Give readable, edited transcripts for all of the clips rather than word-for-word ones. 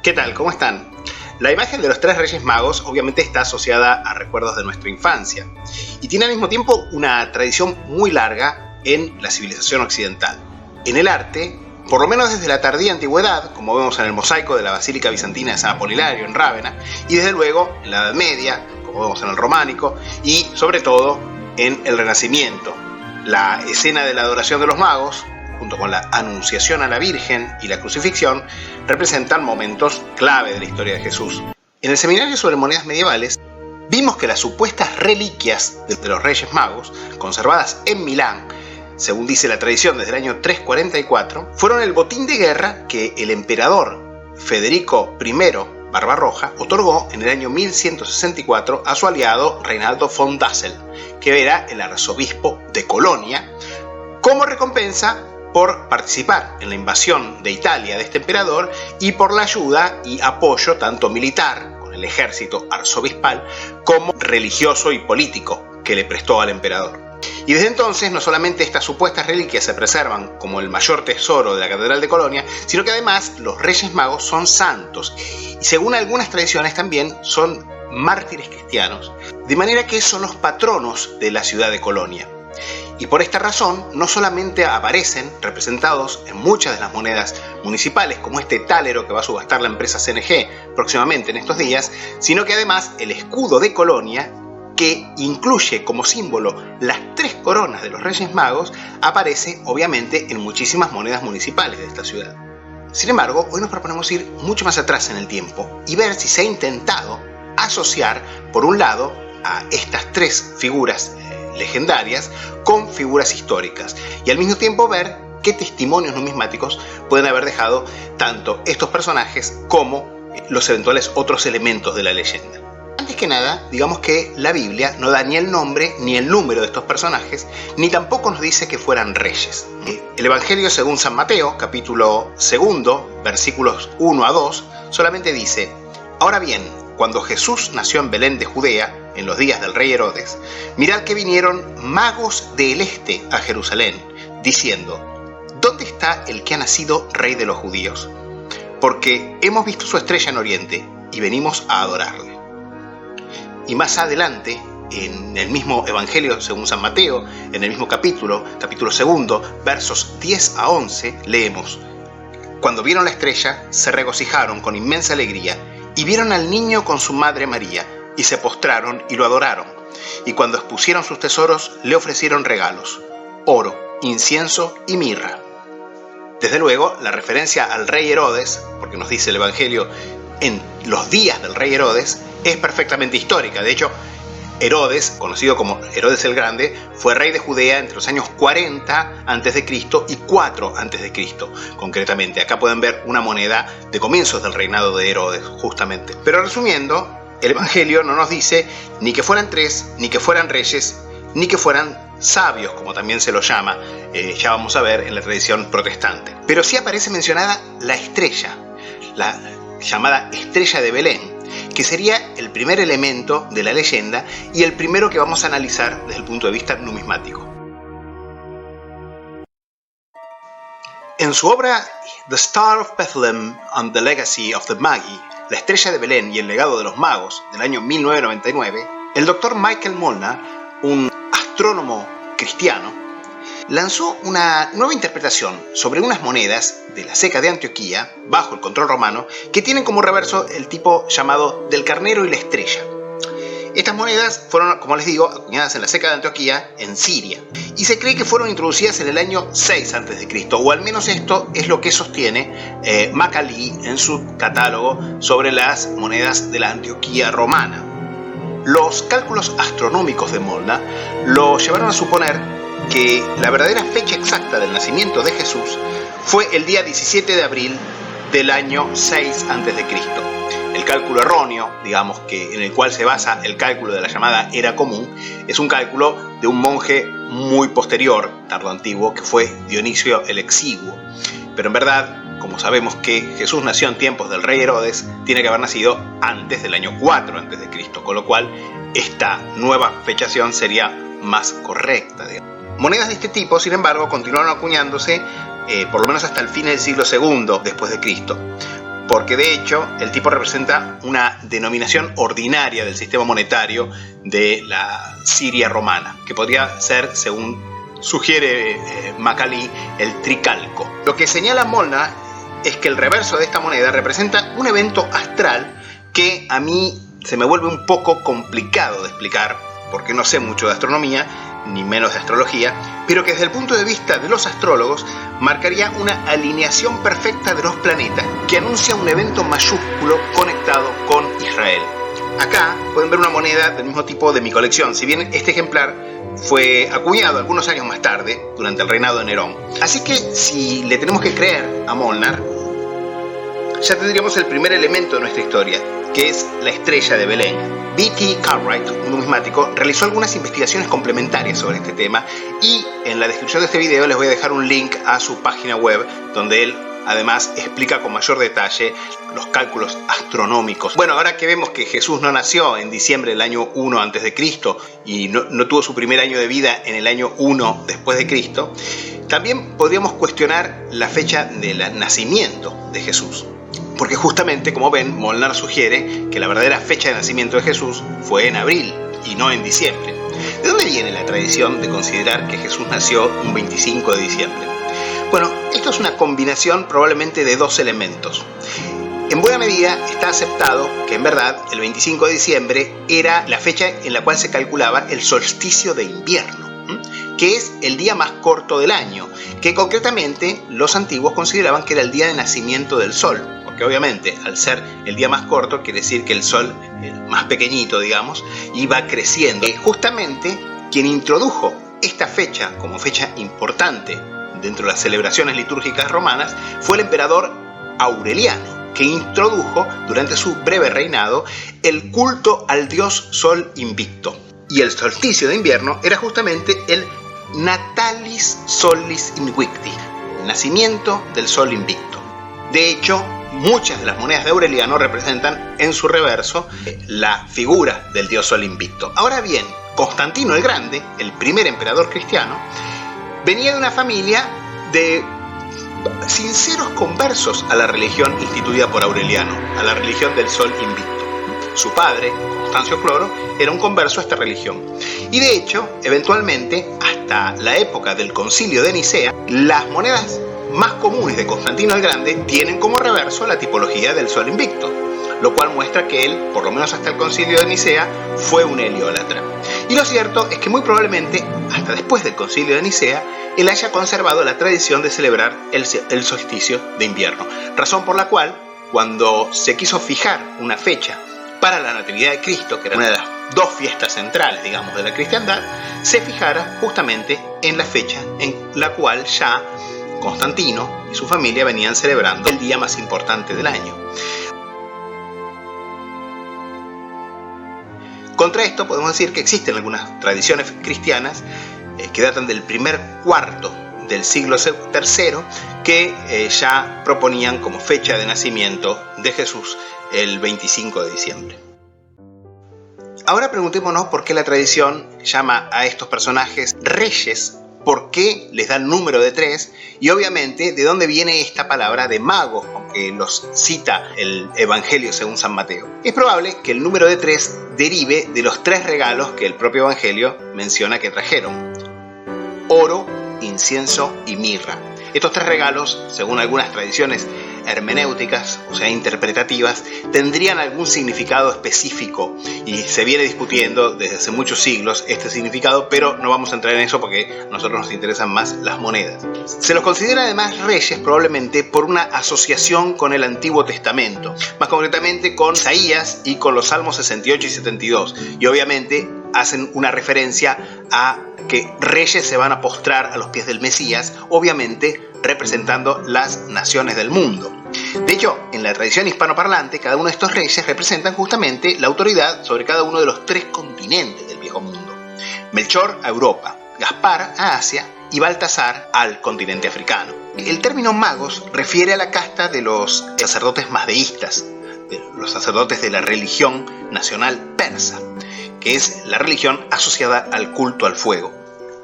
¿Qué tal? ¿Cómo están? La imagen de los tres Reyes Magos obviamente está asociada a recuerdos de nuestra infancia y tiene al mismo tiempo una tradición muy larga en la civilización occidental. En el arte, por lo menos desde la tardía antigüedad, como vemos en el mosaico de la Basílica Bizantina de San Apolinario en Rávena, y desde luego en la Edad Media, como vemos en el románico, y sobre todo en el Renacimiento. La escena de la adoración de los magos, junto con la anunciación a la Virgen y la crucifixión, representan momentos clave de la historia de Jesús. En el seminario sobre monedas medievales, vimos que las supuestas reliquias de los Reyes Magos, conservadas en Milán, según dice la tradición desde el año 344, fueron el botín de guerra que el emperador Federico I Barbarroja otorgó en el año 1164 a su aliado Reinaldo von Dassel, que era el arzobispo de Colonia, como recompensa por participar en la invasión de Italia de este emperador y por la ayuda y apoyo tanto militar, con el ejército arzobispal, como religioso y político que le prestó al emperador. Y desde entonces no solamente estas supuestas reliquias se preservan como el mayor tesoro de la Catedral de Colonia, sino que además los Reyes Magos son santos y según algunas tradiciones también son mártires cristianos, de manera que son los patronos de la ciudad de Colonia. Y por esta razón no solamente aparecen representados en muchas de las monedas municipales, como este tálero que va a subastar la empresa CNG próximamente en estos días, sino que además el escudo de Colonia, que incluye como símbolo las tres coronas de los Reyes Magos, aparece obviamente en muchísimas monedas municipales de esta ciudad. Sin embargo, hoy nos proponemos ir mucho más atrás en el tiempo y ver si se ha intentado asociar, por un lado, a estas tres figuras legendarias con figuras históricas y al mismo tiempo ver qué testimonios numismáticos pueden haber dejado tanto estos personajes como los eventuales otros elementos de la leyenda. Antes que nada, digamos que la Biblia no da ni el nombre ni el número de estos personajes, ni tampoco nos dice que fueran reyes. El Evangelio según San Mateo, capítulo 2, versículos 1 a 2, solamente dice: ahora bien, cuando Jesús nació en Belén de Judea, en los días del rey Herodes, mirad que vinieron magos del este a Jerusalén, diciendo: ¿dónde está el que ha nacido rey de los judíos? Porque hemos visto su estrella en Oriente y venimos a adorarle. Y más adelante, en el mismo Evangelio según San Mateo, en el mismo capítulo 2, versos 10 a 11, leemos: cuando vieron la estrella, se regocijaron con inmensa alegría, y vieron al niño con su madre María, y se postraron y lo adoraron. Y cuando expusieron sus tesoros, le ofrecieron regalos: oro, incienso y mirra. Desde luego, la referencia al rey Herodes, porque nos dice el Evangelio en los días del rey Herodes, es perfectamente histórica. De hecho, Herodes, conocido como Herodes el Grande, fue rey de Judea entre los años 40 a.C. y 4 a.C. concretamente. Acá pueden ver una moneda de comienzos del reinado de Herodes, justamente. Pero resumiendo, el Evangelio no nos dice ni que fueran tres, ni que fueran reyes, ni que fueran sabios, como también se los llama, ya vamos a ver en la tradición protestante. Pero sí aparece mencionada la estrella, la llamada estrella de Belén, que sería el primer elemento de la leyenda y el primero que vamos a analizar desde el punto de vista numismático. En su obra The Star of Bethlehem and the Legacy of the Magi, La estrella de Belén y el legado de los magos, del año 1999, el doctor Michael Molnar, un astrónomo cristiano, lanzó una nueva interpretación sobre unas monedas de la Ceca de Antioquía, bajo el control romano, que tienen como reverso el tipo llamado del carnero y la estrella. Estas monedas fueron, como les digo, acuñadas en la Ceca de Antioquía, en Siria, y se cree que fueron introducidas en el año 6 a.C., o al menos esto es lo que sostiene Macaulay en su catálogo sobre las monedas de la Antioquía romana. Los cálculos astronómicos de Molnar lo llevaron a suponer que la verdadera fecha exacta del nacimiento de Jesús fue el día 17 de abril del año 6 a.C. El cálculo erróneo, digamos que en el cual se basa el cálculo de la llamada Era Común, es un cálculo de un monje muy posterior, tardoantiguo, que fue Dionisio el Exiguo. Pero en verdad, como sabemos que Jesús nació en tiempos del rey Herodes, tiene que haber nacido antes del año 4 a.C., con lo cual esta nueva fechación sería más correcta, digamos. Monedas de este tipo, sin embargo, continuaron acuñándose por lo menos hasta el fin del siglo II después de Cristo, porque de hecho el tipo representa una denominación ordinaria del sistema monetario de la Siria romana, que podría ser, según sugiere Macaulay, el tricalco. Lo que señala Molnar es que el reverso de esta moneda representa un evento astral que a mí se me vuelve un poco complicado de explicar, porque no sé mucho de astronomía, ni menos de astrología, pero que desde el punto de vista de los astrólogos marcaría una alineación perfecta de los planetas que anuncia un evento mayúsculo conectado con Israel. Acá pueden ver una moneda del mismo tipo de mi colección, si bien este ejemplar fue acuñado algunos años más tarde, durante el reinado de Nerón. Así que si le tenemos que creer a Molnar, ya tendríamos el primer elemento de nuestra historia, que es la estrella de Belén. B.T. Cartwright, un numismático, realizó algunas investigaciones complementarias sobre este tema y en la descripción de este video les voy a dejar un link a su página web donde él además explica con mayor detalle los cálculos astronómicos. Bueno, ahora que vemos que Jesús no nació en diciembre del año 1 a.C. y no tuvo su primer año de vida en el año 1 después de Cristo, también podríamos cuestionar la fecha del nacimiento de Jesús. Porque justamente, como ven, Molnar sugiere que la verdadera fecha de nacimiento de Jesús fue en abril y no en diciembre. ¿De dónde viene la tradición de considerar que Jesús nació un 25 de diciembre? Bueno, esto es una combinación probablemente de dos elementos. En buena medida está aceptado que en verdad el 25 de diciembre era la fecha en la cual se calculaba el solsticio de invierno, que es el día más corto del año, que concretamente los antiguos consideraban que era el día de nacimiento del sol. Que obviamente al ser el día más corto quiere decir que el sol, el más pequeñito digamos, iba creciendo. Y justamente quien introdujo esta fecha como fecha importante dentro de las celebraciones litúrgicas romanas fue el emperador Aureliano, que introdujo durante su breve reinado el culto al dios Sol Invicto. Y el solsticio de invierno era justamente el Natalis Solis Invicti, el nacimiento del Sol Invicto. De hecho, muchas de las monedas de Aureliano representan en su reverso la figura del dios Sol Invicto. Ahora bien, Constantino el Grande, el primer emperador cristiano, venía de una familia de sinceros conversos a la religión instituida por Aureliano, a la religión del Sol Invicto. Su padre, Constancio Cloro, era un converso a esta religión. Y de hecho, eventualmente, hasta la época del Concilio de Nicea, las monedas más comunes de Constantino el Grande tienen como reverso la tipología del Sol Invicto, lo cual muestra que él, por lo menos hasta el Concilio de Nicea, fue un heliólatra. Y lo cierto es que muy probablemente, hasta después del Concilio de Nicea, él haya conservado la tradición de celebrar el solsticio de invierno, razón por la cual, cuando se quiso fijar una fecha para la Natividad de Cristo, que era una de las dos fiestas centrales, digamos, de la cristiandad, se fijara justamente en la fecha en la cual ya Constantino y su familia venían celebrando el día más importante del año. Contra esto podemos decir que existen algunas tradiciones cristianas que datan del primer cuarto del siglo III que ya proponían como fecha de nacimiento de Jesús el 25 de diciembre. Ahora preguntémonos por qué la tradición llama a estos personajes reyes, por qué les da el número de 3 y obviamente de dónde viene esta palabra de magos, aunque los cita el Evangelio según San Mateo. Es probable que el número de 3 derive de los 3 regalos que el propio Evangelio menciona que trajeron: oro, incienso y mirra. Estos 3 regalos, según algunas tradiciones hermenéuticas, o sea, interpretativas, tendrían algún significado específico y se viene discutiendo desde hace muchos siglos este significado, pero no vamos a entrar en eso porque a nosotros nos interesan más las monedas. Se los considera además reyes probablemente por una asociación con el Antiguo Testamento, más concretamente con Isaías y con los Salmos 68 y 72, y obviamente hacen una referencia a que reyes se van a postrar a los pies del Mesías, obviamente representando las naciones del mundo. De hecho, en la tradición hispanoparlante, cada uno de estos reyes representan justamente la autoridad sobre cada uno de los 3 continentes del viejo mundo. Melchor a Europa, Gaspar a Asia y Baltasar al continente africano. El término magos refiere a la casta de los sacerdotes mazdeístas, de los sacerdotes de la religión nacional persa, que es la religión asociada al culto al fuego.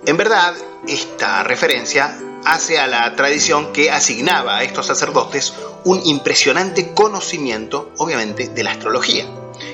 En verdad, esta referencia hace a la tradición que asignaba a estos sacerdotes un impresionante conocimiento, obviamente, de la astrología,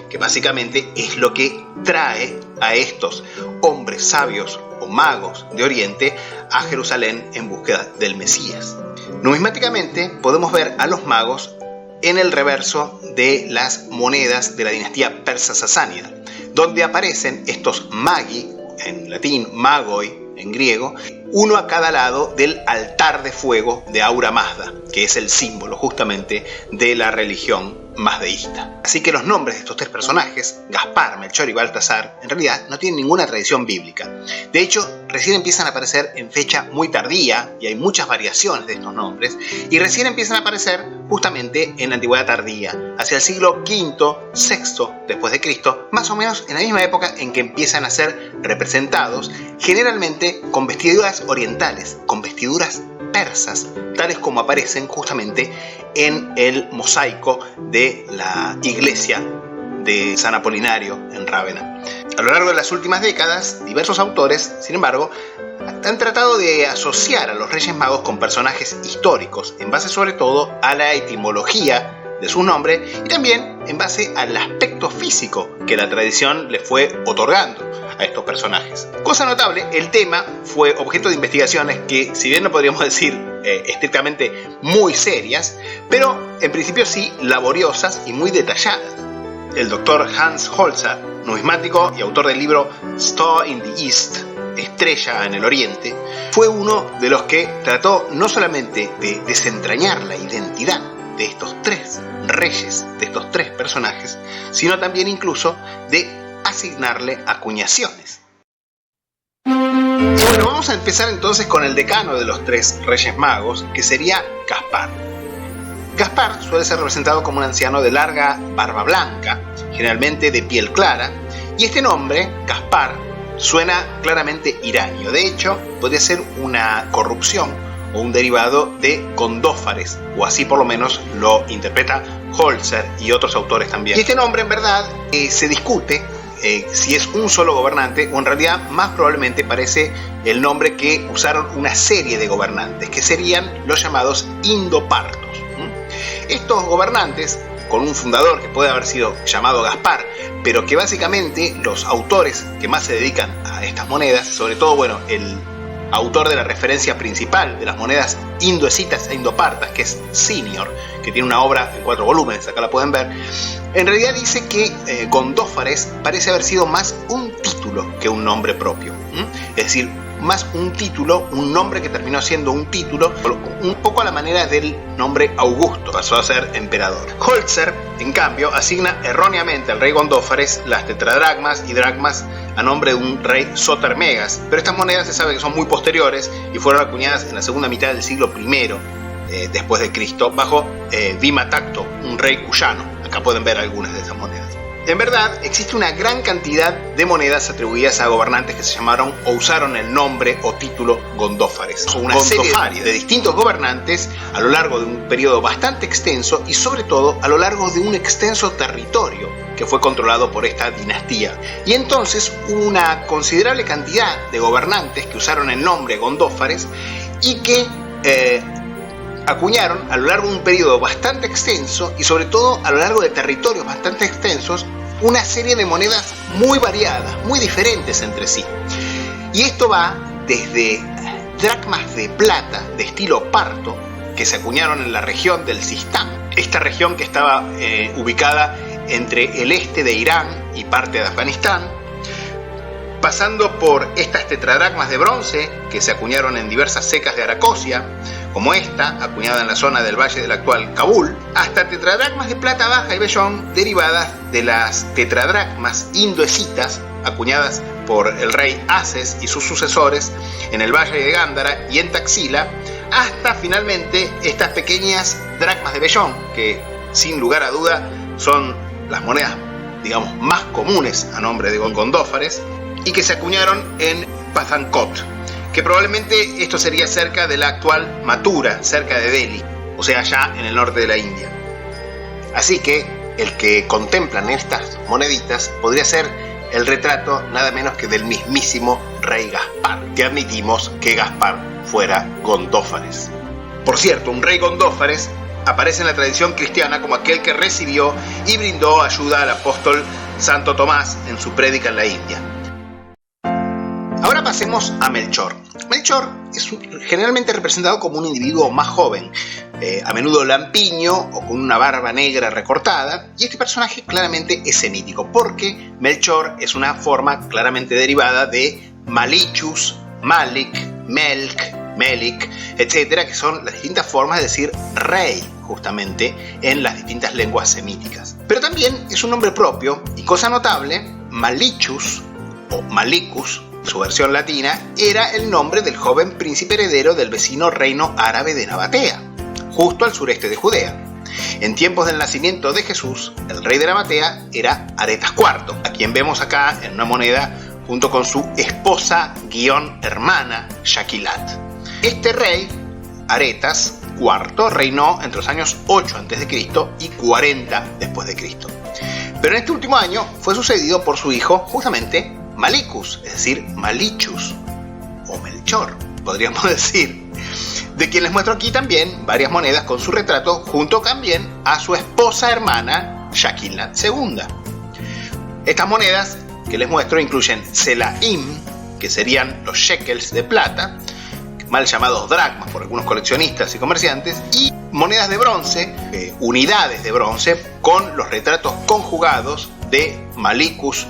que básicamente es lo que trae a estos hombres sabios o magos de Oriente a Jerusalén en búsqueda del Mesías. Numismáticamente podemos ver a los magos en el reverso de las monedas de la dinastía persa sasánida, donde aparecen estos magi, en latín magoi en griego, uno a cada lado del altar de fuego de Ahura Mazda, que es el símbolo justamente de la religión mazdeísta. Así que los nombres de estos tres personajes, Gaspar, Melchor y Baltasar, en realidad no tienen ninguna tradición bíblica. De hecho, recién empiezan a aparecer en fecha muy tardía, y hay muchas variaciones de estos nombres, y recién empiezan a aparecer justamente en la antigüedad tardía, hacia el siglo V, VI después de Cristo, más o menos en la misma época en que empiezan a ser representados, generalmente con vestiduras orientales, con vestiduras persas, tales como aparecen justamente en el mosaico de la iglesia de San Apolinario en Rávena. A lo largo de las últimas décadas, diversos autores, sin embargo, han tratado de asociar a los Reyes Magos con personajes históricos, en base sobre todo a la etimología de su nombre y también en base al aspecto físico que la tradición le fue otorgando a estos personajes. Cosa notable, el tema fue objeto de investigaciones que, si bien no podríamos decir estrictamente muy serias, pero en principio sí laboriosas y muy detalladas. El doctor Hans Holzer, numismático y autor del libro Star in the East, Estrella en el Oriente, fue uno de los que trató no solamente de desentrañar la identidad de estos tres reyes, de estos tres personajes, sino también incluso de asignarle acuñaciones. Y bueno, vamos a empezar entonces con el decano de los tres Reyes Magos, que sería Gaspar. Gaspar suele ser representado como un anciano de larga barba blanca, generalmente de piel clara, y este nombre, Gaspar, suena claramente iranio. De hecho, podría ser una corrupción o un derivado de Gondófares, o así por lo menos lo interpreta Holzer y otros autores también. Y este nombre en verdad se discute si es un solo gobernante o en realidad más probablemente parece el nombre que usaron una serie de gobernantes, que serían los llamados indopartos. Estos gobernantes, con un fundador que puede haber sido llamado Gaspar, pero que básicamente los autores que más se dedican a estas monedas, sobre todo, bueno, el autor de la referencia principal de las monedas indoescitas e indopartas, que es Senior, que tiene una obra en 4 volúmenes, acá la pueden ver, en realidad dice que Gondófares parece haber sido más un título que un nombre propio. Es decir, más un título, un nombre que terminó siendo un título, un poco a la manera del nombre Augusto, pasó a ser emperador. Holzer, en cambio, asigna erróneamente al rey Gondófares las tetradracmas y dracmas a nombre de un rey Sotermegas, pero estas monedas se sabe que son muy posteriores y fueron acuñadas en la segunda mitad del siglo I después de Cristo, bajo Vimatacto, un rey cuyano. Acá pueden ver algunas de estas monedas. En verdad, existe una gran cantidad de monedas atribuidas a gobernantes que se llamaron o usaron el nombre o título Gondófares. Una serie de distintos gobernantes a lo largo de un periodo bastante extenso y sobre todo a lo largo de un extenso territorio que fue controlado por esta dinastía. Y entonces hubo una considerable cantidad de gobernantes que usaron el nombre Gondófares y que acuñaron a lo largo de un periodo bastante extenso y sobre todo a lo largo de territorios bastante extensos una serie de monedas muy variadas, muy diferentes entre sí. Y esto va desde dracmas de plata de estilo parto que se acuñaron en la región del Sistán, esta región que estaba ubicada entre el este de Irán y parte de Afganistán, pasando por estas tetradracmas de bronce que se acuñaron en diversas secas de Aracosia, como esta, acuñada en la zona del valle del actual Kabul, hasta tetradracmas de plata baja y vellón derivadas de las tetradracmas indoescitas, acuñadas por el rey Ases y sus sucesores en el valle de Gándara y en Taxila, hasta finalmente estas pequeñas dracmas de vellón, que sin lugar a duda son las monedas, digamos, más comunes a nombre de Gondófares, y que se acuñaron en Pathankot, que probablemente esto sería cerca de la actual Mathura, cerca de Delhi, o sea, allá en el norte de la India. Así que el que contemplan estas moneditas podría ser el retrato nada menos que del mismísimo rey Gaspar, que admitimos que Gaspar fuera Gondófares. Por cierto, un rey Gondófares aparece en la tradición cristiana como aquel que recibió y brindó ayuda al apóstol Santo Tomás en su prédica en la India. Ahora pasemos a Melchor. Melchor es generalmente representado como un individuo más joven, a menudo lampiño o con una barba negra recortada, y este personaje claramente es semítico, porque Melchor es una forma claramente derivada de Malichus, Malik, Melk, Melik, etcétera, que son las distintas formas de decir rey, justamente, en las distintas lenguas semíticas. Pero también es un nombre propio, y cosa notable, Malichus o Malicus, su versión latina, era el nombre del joven príncipe heredero del vecino reino árabe de Nabatea, justo al sureste de Judea. En tiempos del nacimiento de Jesús, el rey de Nabatea era Aretas IV, a quien vemos acá en una moneda junto con su esposa-hermana Shaquilat. Este rey, Aretas IV, reinó entre los años 8 a.C. y 40 después de Cristo. Pero en este último año fue sucedido por su hijo, justamente, Malicus, es decir, Malichus, o Melchor, podríamos decir, de quien les muestro aquí también varias monedas con su retrato, junto también a su esposa hermana Shaquilat II. Estas monedas que les muestro incluyen selaim, que serían los shekels de plata, mal llamados dracmas por algunos coleccionistas y comerciantes, y monedas de bronce, unidades de bronce, con los retratos conjugados de Malicus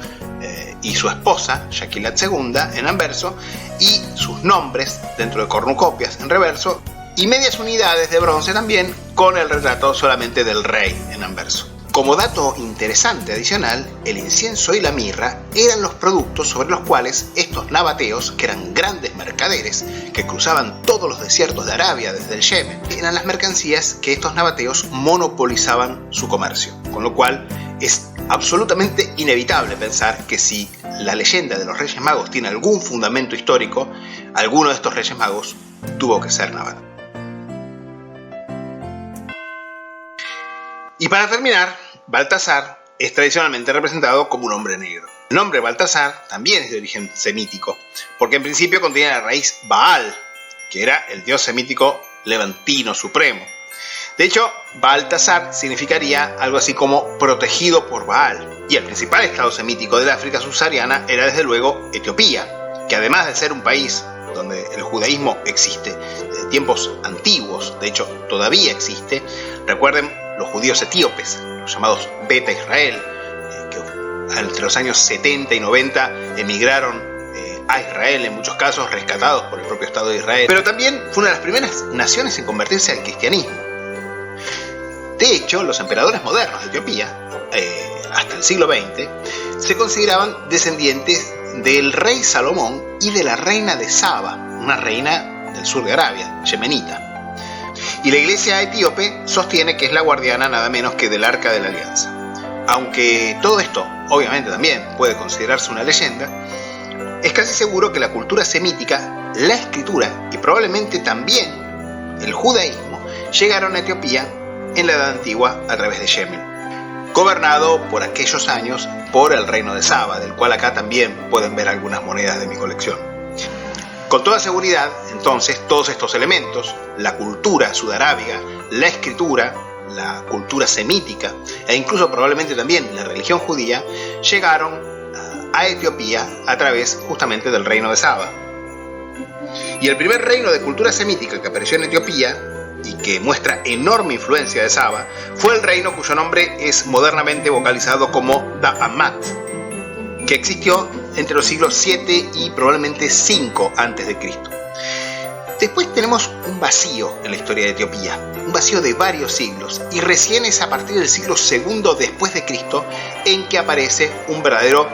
y su esposa, Shaquilat II, en anverso, y sus nombres dentro de cornucopias en reverso, y medias unidades de bronce también con el retrato solamente del rey en anverso. Como dato interesante adicional, el incienso y la mirra eran los productos sobre los cuales estos nabateos, que eran grandes mercaderes que cruzaban todos los desiertos de Arabia desde el Yemen, eran las mercancías que estos nabateos monopolizaban su comercio, con lo cual es absolutamente inevitable pensar que si la leyenda de los Reyes Magos tiene algún fundamento histórico, alguno de estos Reyes Magos tuvo que ser nabateo. Y para terminar, Baltasar es tradicionalmente representado como un hombre negro. El nombre Baltasar también es de origen semítico, porque en principio contenía la raíz Baal, que era el dios semítico levantino supremo. De hecho, Baltasar significaría algo así como protegido por Baal, y el principal estado semítico del África subsahariana era desde luego Etiopía, que además de ser un país donde el judaísmo existe desde tiempos antiguos, de hecho todavía existe, recuerden los judíos etíopes, los llamados Beta Israel, que entre los años 70 y 90 emigraron a Israel, en muchos casos rescatados por el propio Estado de Israel, pero también fue una de las primeras naciones en convertirse al cristianismo. De hecho, los emperadores modernos de Etiopía, hasta el siglo XX, se consideraban descendientes del rey Salomón y de la reina de Saba, una reina del sur de Arabia, yemenita. Y la iglesia etíope sostiene que es la guardiana nada menos que del Arca de la Alianza. Aunque todo esto obviamente también puede considerarse una leyenda, es casi seguro que la cultura semítica, la escritura y probablemente también el judaísmo llegaron a Etiopía en la Edad Antigua a través de Yemen, gobernado por aquellos años por el reino de Saba, del cual acá también pueden ver algunas monedas de mi colección. Con toda seguridad, entonces, todos estos elementos, la cultura sudarábiga, la escritura, la cultura semítica e incluso probablemente también la religión judía, llegaron a Etiopía a través justamente del reino de Saba. Y el primer reino de cultura semítica que apareció en Etiopía y que muestra enorme influencia de Saba fue el reino cuyo nombre es modernamente vocalizado como Da'amat, que existió entre los siglos 7 y probablemente 5 a.C. Después tenemos un vacío en la historia de Etiopía, un vacío de varios siglos, y recién es a partir del siglo II después de Cristo en que aparece un verdadero,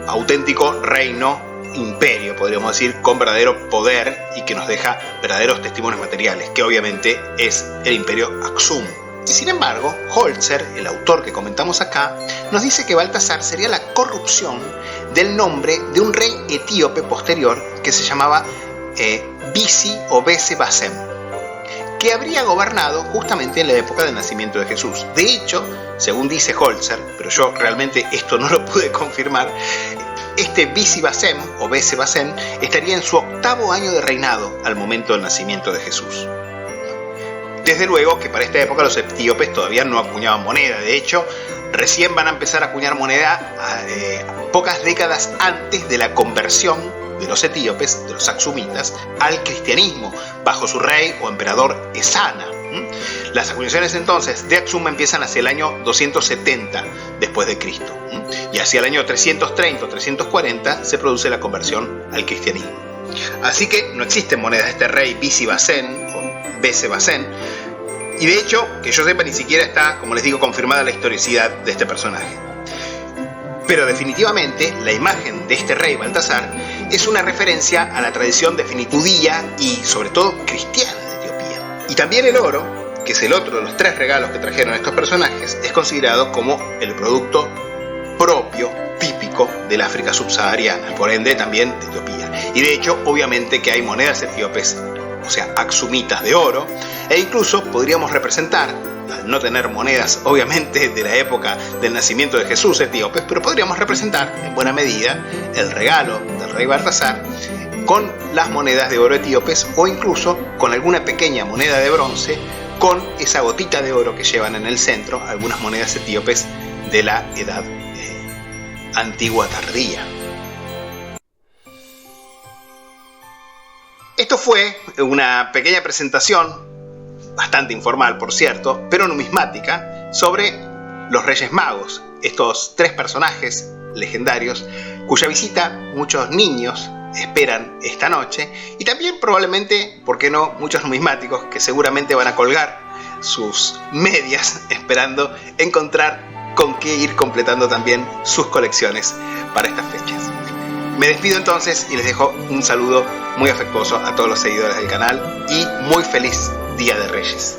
auténtico reino, imperio, podríamos decir, con verdadero poder y que nos deja verdaderos testimonios materiales, que obviamente es el imperio Aksum. Sin embargo, Holzer, el autor que comentamos acá, nos dice que Baltasar sería la corrupción del nombre de un rey etíope posterior que se llamaba Bisi o Bese Basem, que habría gobernado justamente en la época del nacimiento de Jesús. De hecho, según dice Holzer, pero yo realmente esto no lo pude confirmar, Este Bisi-Basem o Bese-Basem estaría en su 8º año de reinado al momento del nacimiento de Jesús. Desde luego que para esta época los etíopes todavía no acuñaban moneda. De hecho, recién van a empezar a acuñar moneda pocas décadas antes de la conversión de los etíopes, de los aksumitas, al cristianismo, bajo su rey o emperador Esana. Las acuñaciones entonces de Aksum empiezan hacia el año 270 después de Cristo. Y hacia el año 330 o 340 se produce la conversión al cristianismo. Así que no existen monedas de este rey Bisi-Basem o Bese-Basem. Y de hecho, que yo sepa, ni siquiera está, como les digo, confirmada la historicidad de este personaje. Pero definitivamente la imagen de este rey Baltasar es una referencia a la tradición judía y sobre todo cristiana de Etiopía. Y también el oro, que es el otro de los 3 regalos que trajeron estos personajes, es considerado como el producto propio, típico del África subsahariana, por ende también de Etiopía. Y de hecho, obviamente que hay monedas etíopes, o sea, aksumitas de oro, e incluso podríamos representar, al no tener monedas obviamente de la época del nacimiento de Jesús etíopes, pero podríamos representar en buena medida el regalo del rey Baltasar con las monedas de oro etíopes o incluso con alguna pequeña moneda de bronce con esa gotita de oro que llevan en el centro algunas monedas etíopes de la edad antigua tardía. Esto fue una pequeña presentación, bastante informal por cierto, pero numismática, sobre los Reyes Magos, estos 3 personajes legendarios cuya visita muchos niños esperan esta noche, y también probablemente, ¿por qué no?, muchos numismáticos que seguramente van a colgar sus medias esperando encontrar con qué ir completando también sus colecciones para estas fechas. Me despido entonces y les dejo un saludo muy afectuoso a todos los seguidores del canal y muy feliz Día de Reyes.